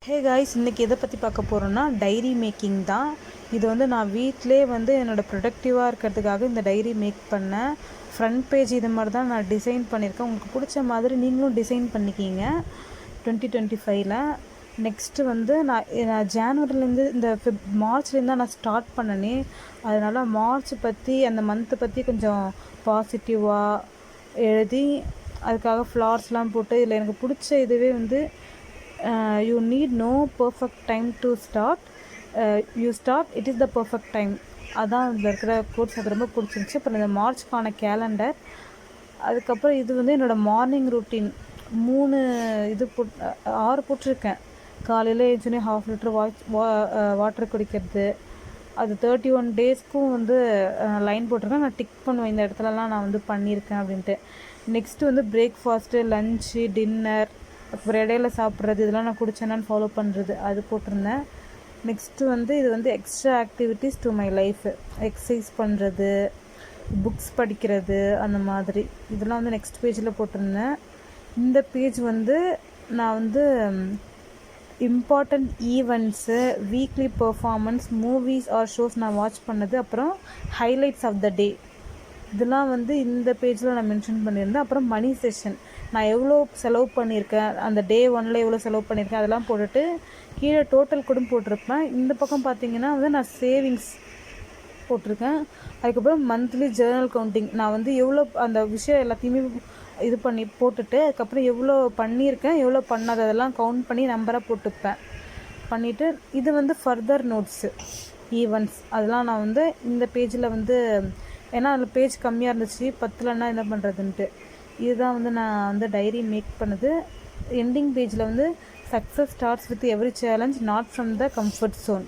Hey guys, இன்றைக்கி எதை பற்றி பார்க்க போகிறோன்னா டைரி மேக்கிங் தான். இது வந்து நான் வீட்டிலே வந்து என்னோடய ப்ரொடக்டிவாக இருக்கிறதுக்காக இந்த டைரி மேக் பண்ணேன். ஃப்ரண்ட் பேஜ் இது மாதிரி தான் நான் டிசைன் பண்ணியிருக்கேன். உங்களுக்கு பிடிச்ச மாதிரி நீங்களும் டிசைன் பண்ணிக்கிங்க 2025ல். நெக்ஸ்ட்டு வந்து நான் ஜான்வரிலேருந்து இந்த மார்ச்லேருந்து தான் நான் ஸ்டார்ட் பண்ணனே. அதனால் மார்ச் பற்றி அந்த மந்த்தை பற்றி கொஞ்சம் பாசிட்டிவாக எழுதி அதுக்காக ஃப்ளார்ஸ்லாம் போட்டு இதில் எனக்கு பிடிச்ச இதுவே வந்து you need no perfect time to start, you start, it is the perfect time. அதான் இதில் இருக்கிற கோர்ஸ் எனக்கு ரொம்ப பிடிச்சிருந்துச்சி. அப்புறம் இந்த மார்ச்க்கான கேலண்டர், அதுக்கப்புறம் இது வந்து என்னோடய மார்னிங் ரூட்டீன் 6 போட்டிருக்கேன். காலையில் எழுந்திரிச்சோன்னே 1/2 லிட்டர் வாட்டர் குடிக்கிறது. அது 31 டேஸ்க்கும் வந்து லைன் போட்டிருக்கேன். நான் டிக் பண்ணுவேன் இந்த இடத்துலலாம் நான் வந்து பண்ணியிருக்கேன் அப்படின்ட்டு. நெக்ஸ்ட்டு வந்து பிரேக்ஃபாஸ்ட்டு, லன்ச்சு, டின்னர், அப்புறம் இடையில சாப்பிட்றது, இதெல்லாம் நான் குடிச்சேன்னான்னு ஃபாலோ பண்ணுறது அது போட்டிருந்தேன். நெக்ஸ்ட்டு வந்து இது வந்து extra activities to my life, exercise பண்ணுறது, புக்ஸ் படிக்கிறது, அந்த மாதிரி இதெல்லாம் வந்து நெக்ஸ்ட் பேஜில் போட்டிருந்தேன். இந்த பேஜ் வந்து நான் வந்து important events, weekly performance, movies or shows நான் வாட்ச் பண்ணது, அப்புறம் ஹைலைட்ஸ் ஆஃப் த டே, இதெல்லாம் வந்து இந்த பேஜில் நான் மென்ஷன் பண்ணியிருந்தேன். அப்புறம் மணி செஷன், நான் எவ்வளோ செலவு பண்ணியிருக்கேன், அந்த டே 1ல் எவ்வளோ செலவு பண்ணியிருக்கேன் அதெல்லாம் போட்டுட்டு கீழே டோட்டல் கூட போட்டிருப்பேன். இந்த பக்கம் பார்த்திங்கன்னா வந்து நான் சேவிங்ஸ் போட்டிருக்கேன். அதுக்கப்புறம் மந்த்லி ஜேர்னல் கவுண்டிங், நான் வந்து எவ்வளோ அந்த விஷயம் எல்லாத்தையுமே இது பண்ணி போட்டுட்டு அதுக்கப்புறம் எவ்வளோ பண்ணியிருக்கேன் எவ்வளோ பண்ணாத அதெல்லாம் கவுண்ட் பண்ணி நம்பராக போட்டுப்பேன் பண்ணிவிட்டு. இது வந்து ஃபர்தர் நோட்ஸு, ஈவெண்ட்ஸ், அதெல்லாம் நான் வந்து இந்த பேஜில் வந்து, ஏன்னா அதில் பேஜ் கம்மியாக இருந்துச்சு, 10லன்னா என்ன பண்ணுறதுன்ட்டு. இதுதான் வந்து நான் வந்து டைரி மேக் பண்ணுது. எண்டிங் பேஜில் வந்து success starts with every challenge, not from the comfort zone.